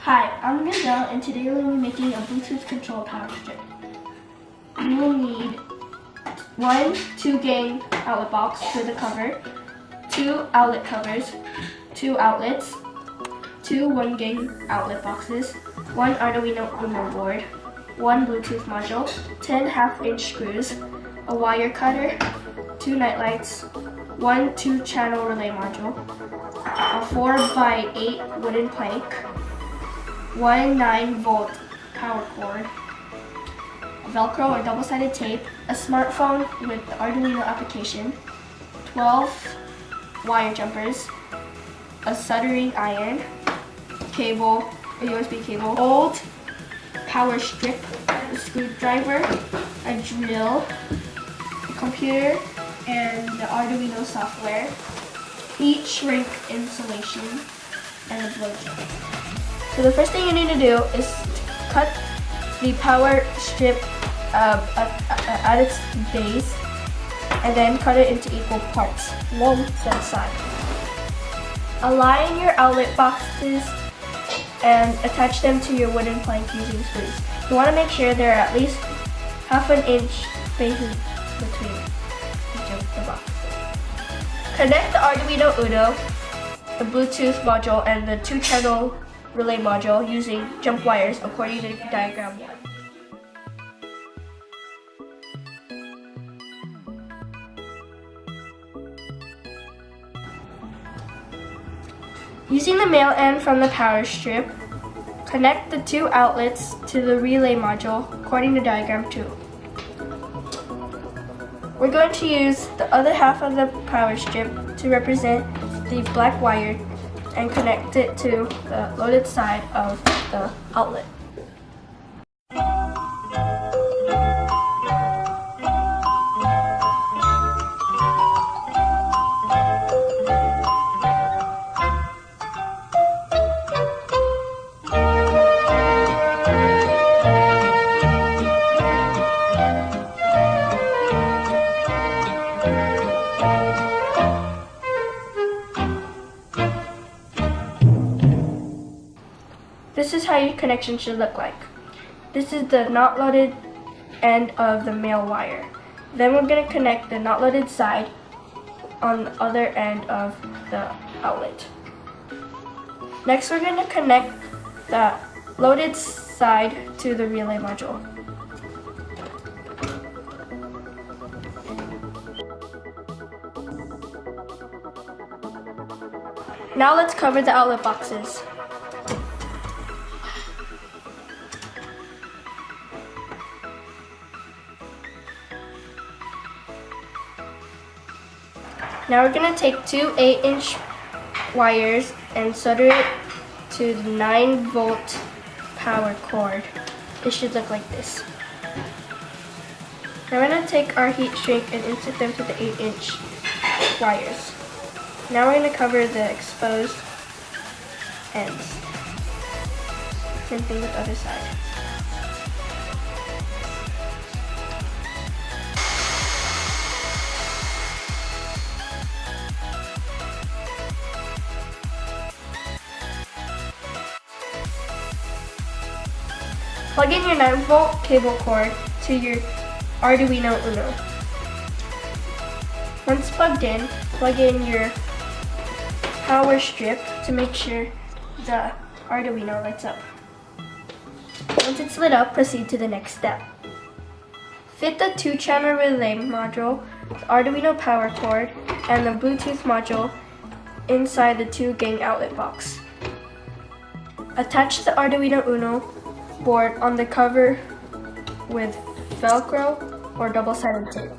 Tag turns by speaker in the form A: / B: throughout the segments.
A: Hi, I'm Gazelle, and today we'll be making a Bluetooth control power strip. You will need one 2-gang outlet box with a cover, 2 outlet covers, 2 outlets, 2 1-gang outlet boxes, 1 Arduino Uno board, 1 Bluetooth module, 10 half-inch screws, a wire cutter, 2 night lights, 1 2-channel relay module, a 4x8 wooden plank, 1 9-volt power cord, Velcro or double-sided tape, a smartphone with the Arduino application, 12 wire jumpers, a soldering iron, cable, a USB cable, old power strip, a screwdriver, a drill, a computer, and the Arduino software, heat shrink insulation, and a blowjob. So the first thing you need to do is cut the power strip at its base and then cut it into equal parts, one set aside. Align your outlet boxes and attach them to your wooden plank using screws. You want to make sure there are at least half an inch spaces between each of the boxes. Connect the Arduino Uno, the Bluetooth module, and the 2-channel relay module using jump wires according to diagram 1. Using the male end from the power strip, connect the 2 outlets to the relay module according to diagram 2. We're going to use the other half of the power strip to represent the black wire and connect it to the loaded side of the outlet. This is how your connection should look like. This is the not loaded end of the male wire. Then we're going to connect the not loaded side on the other end of the outlet. Next we're going to connect the loaded side to the relay module. Now let's cover the outlet boxes. Now we're going to take 2 8-inch wires and solder it to the 9-volt power cord. It should look like this. Now we're going to take our heat shrink and insert them to the 8-inch wires. Now we're going to cover the exposed ends. Same thing with the other side. Plug in your 9-volt cable cord to your Arduino Uno. Once plugged in, plug in your power strip to make sure the Arduino lights up. Once it's lit up, proceed to the next step. Fit the 2-channel relay module, the Arduino power cord, and the Bluetooth module inside the 2-gang outlet box. Attach the Arduino Uno board on the cover with Velcro or double-sided tape.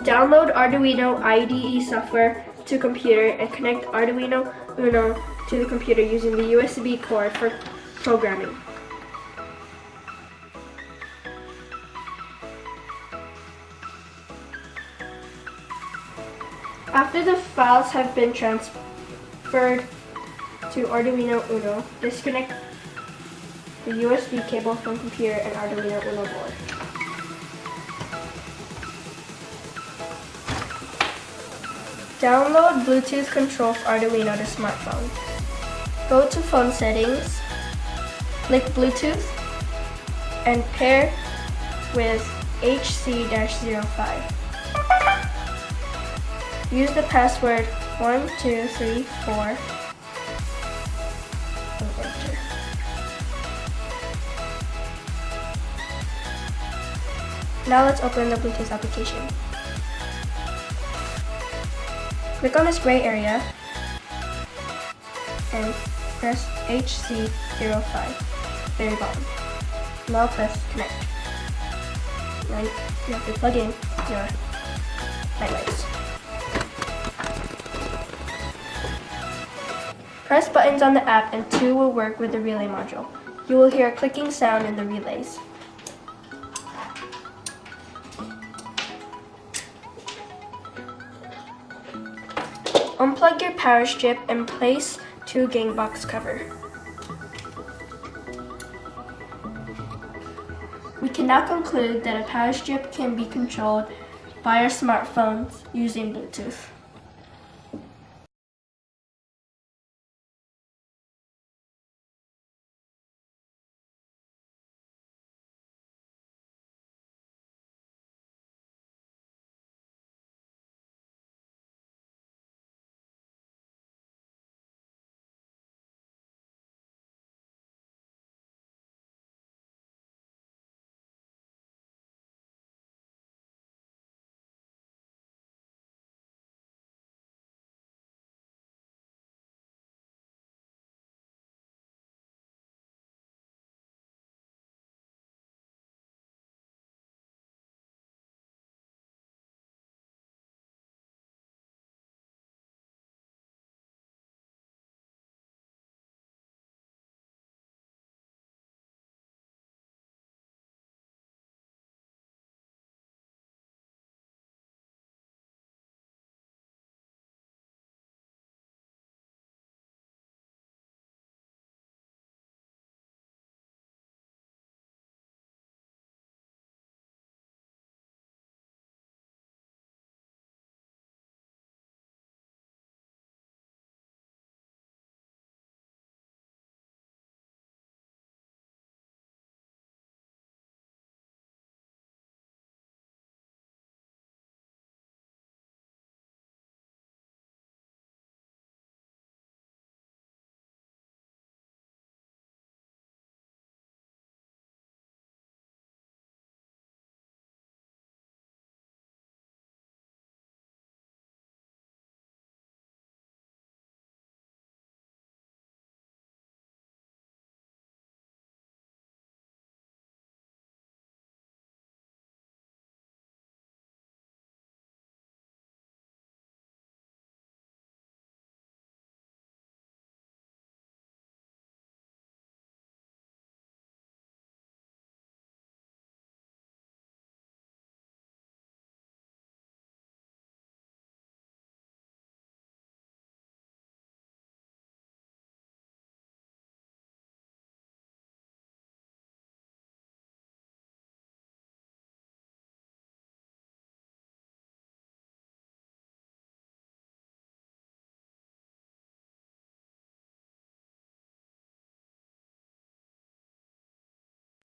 A: Download Arduino IDE software to computer and connect Arduino Uno to the computer using the USB cord for programming. After the files have been transferred to Arduino Uno, disconnect the USB cable from computer and Arduino Uno board. Download Bluetooth control for Arduino to smartphone. Go to phone settings, click Bluetooth, and pair with HC-05. Use the password 1234 and enter. Now let's open the Bluetooth application. Click on this gray area and press HC-05, very bottom. Now press connect. Now you have to plug in your night lights. Press buttons on the app and two will work with the relay module. You will hear a clicking sound in the relays. Unplug your power strip and place 2 gang box cover. We can now conclude that a power strip can be controlled by our smartphones using Bluetooth.